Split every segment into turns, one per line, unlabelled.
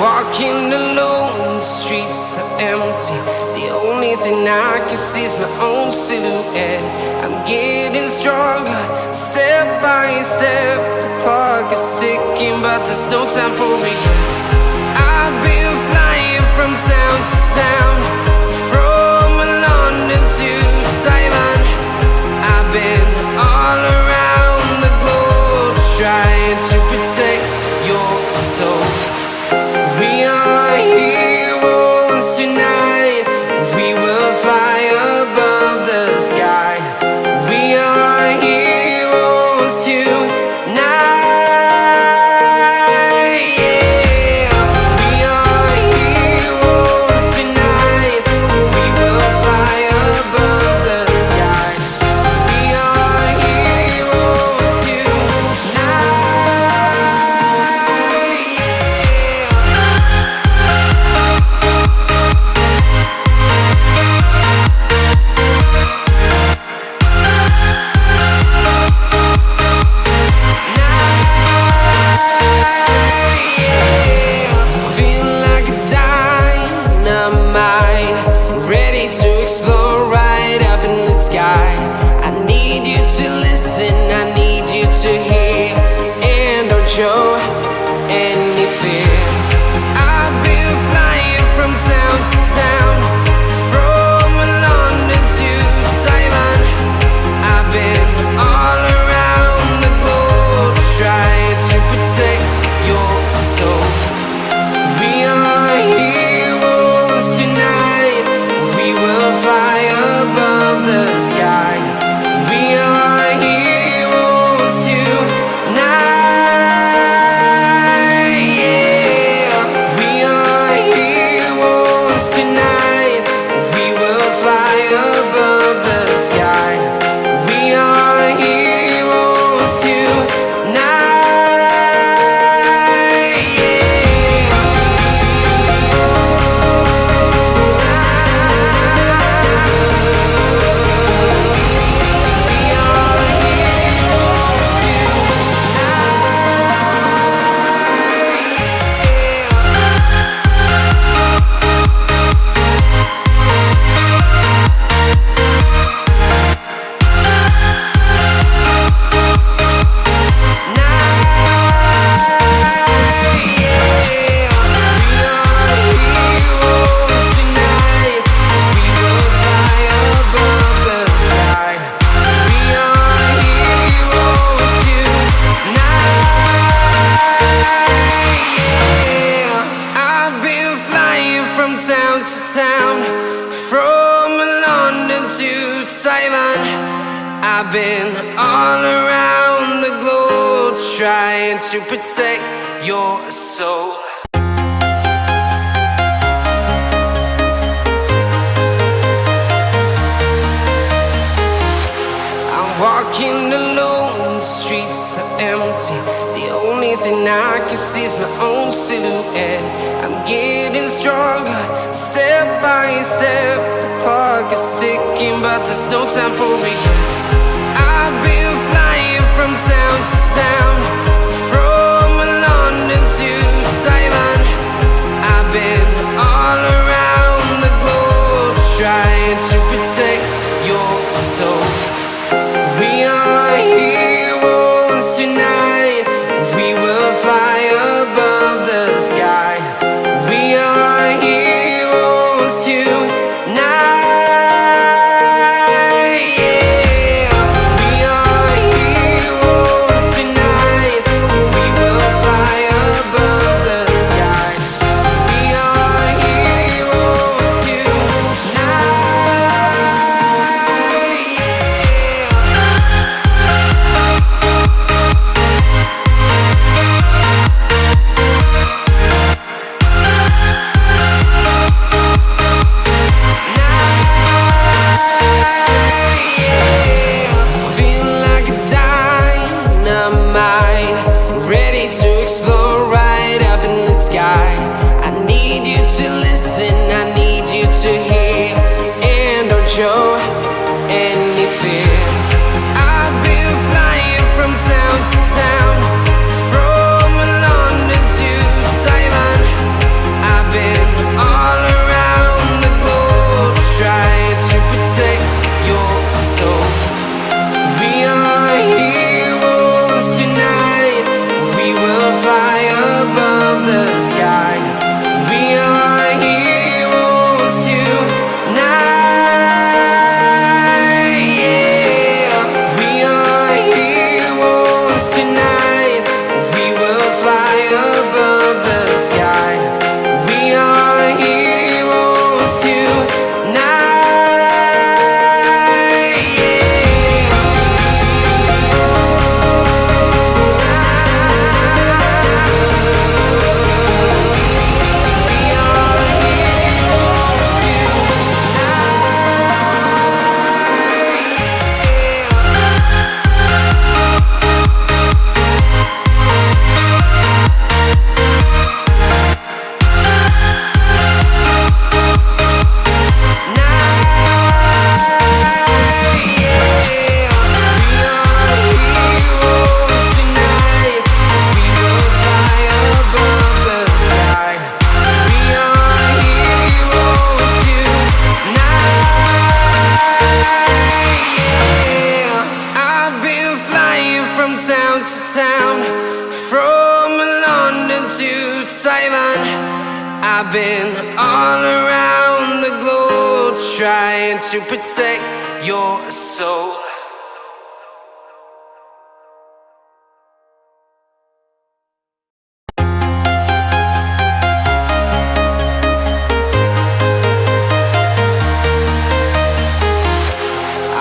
Walking alone, the streets are empty. The only thing I can see is my own silhouette. I'm getting stronger, step by step. The clock is ticking, but there's no time for regrets. I've been flying from town to town, from London to Taiwan. I've been all around the globe, trying to protect your soul. We are heroes tonight. We will fly above the sky. We are heroes tonight. Yeah. We are heroes tonight. We will fly above the sky. We are heroes tonight. I need you to hear, and don't show any fear. I've been flying from town to town, from London to Taiwan. I've been all around the globe, trying to protect your soul. We are heroes tonight. We will fly above the sky. We are heroes tonight. Yeah. We are heroes tonight. We will fly above the sky. We are heroes tonight. Town to town, from London to Taiwan. I've been all around the globe, trying to protect your soul. I'm walking alone, the streets are empty. The only thing I can see is my own silhouette. I'm getting stronger, step by step. The clock is ticking, but there's no time for regrets. I've been flying from town to town, from London to Taiwan. I've been all around the globe, trying to protect your soul. We are heroes tonight. We will fly above the sky. We are heroes tonight. Yeah. We are heroes tonight. We will fly above the sky. We are heroes tonight. Ready to explode right up in the sky. to listen, I need you to hear, and don't show any fear. I've been flying from town to town, from London to Taiwan. I've been all around the globe trying to protect your soul. We are heroes tonight, we will fly above the sky. We are heroes tonight, yeah. We are heroes tonight, we will fly above the sky. We are heroes tonight, yeah. Town to town, from London to Taiwan. I've been all around the globe trying to protect your soul.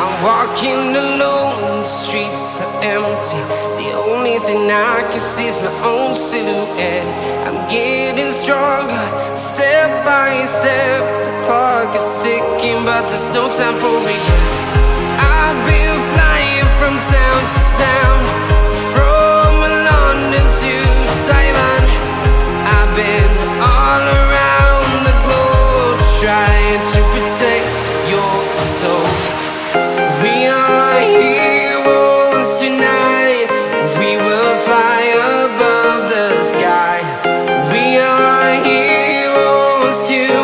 I'm walking alone, the streets are empty. The only thing I can see is my own silhouette. I'm getting stronger, step by step. The clock is ticking, but there's no time for regrets. I've been flying from town to town, from London to Taiwan. I've been all around the globe trying to protect your soul. We are heroes tonight, we will fly above the sky. We are heroes tonight,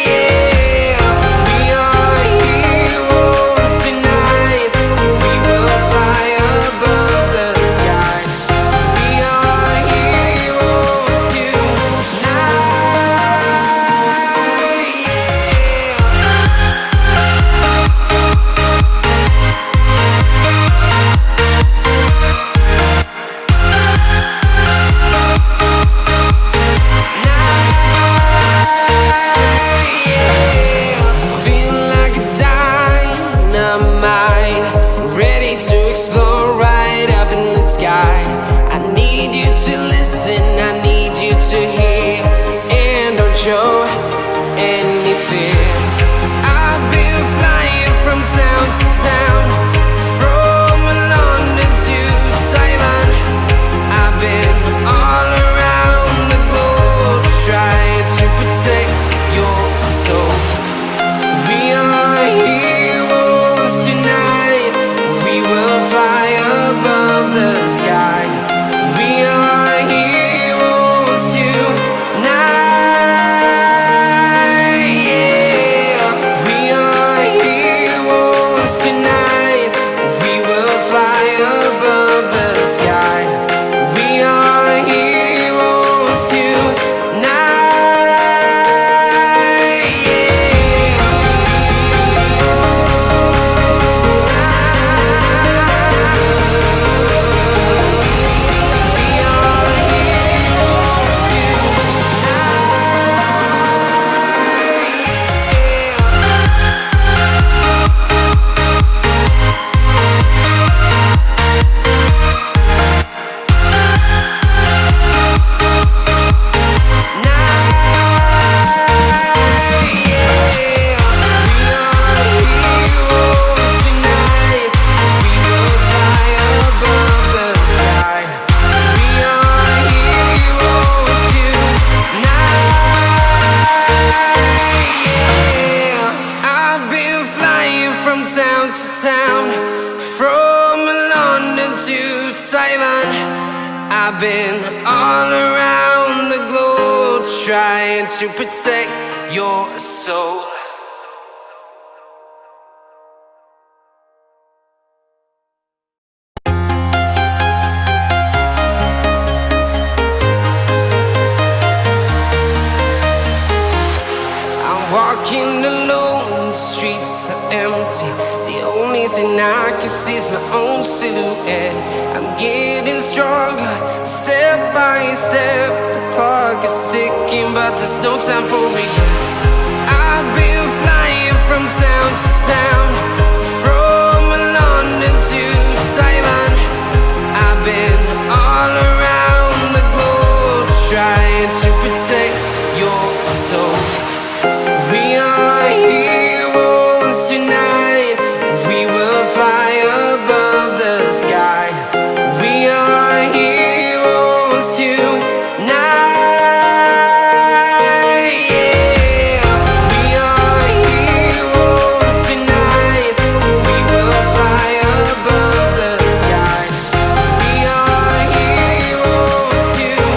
yeah. We are heroes tonight, we will fly above the sky. We are heroes tonight, yeah. Feel like a dynamite, ready to explode right up in the sky. I need you to listen, I need you to hear, and don't show any fear. I've been flying from town to town, from London to Taiwan. I've been all around the globe trying to protect your soul. We are heroes tonight, we will fly above the sky. We are heroes town, from London to Taiwan. I've been all around the globe trying to protect your soul. Walking alone, the streets are empty. The only thing I can see is my own silhouette. I'm getting stronger, step by step. The clock is ticking, but there's no time for regrets. I've been flying from town to town, from London to Taiwan. I've been all around the globe trying to protect your soul. We are heroes tonight. We will fly above the sky. We are heroes tonight. Yeah. We are heroes tonight. We will fly above the sky. We are heroes tonight.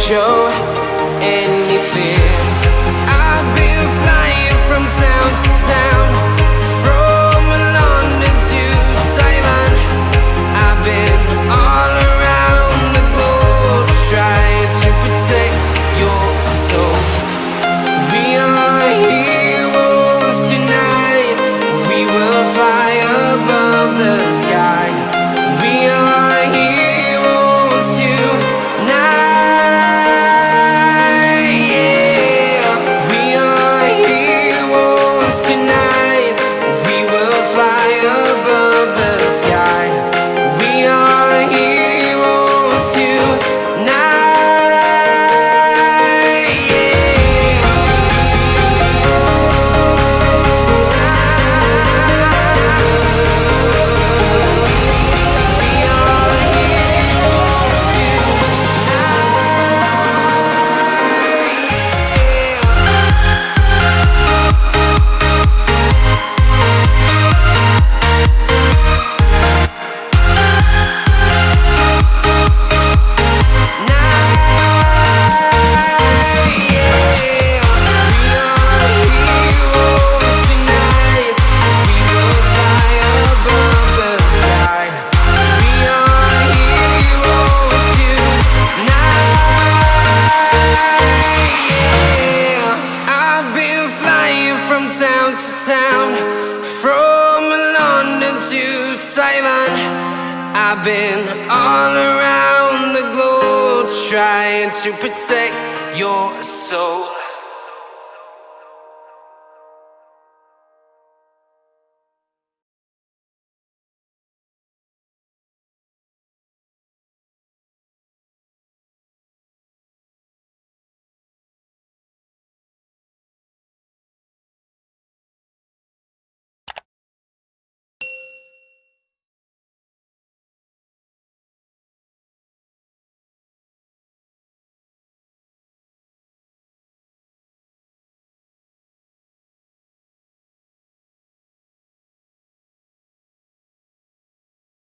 Show any fear. I've been flying from town to town, from London to Taiwan. I've been all around the globe trying to protect your soul. We are heroes tonight. We will fly above the sky. We are heroes tonight. Tonight, we will fly above the sky. We are heroes tonight. Town to town, from London to Taiwan. I've been all around the globe trying to protect your soul.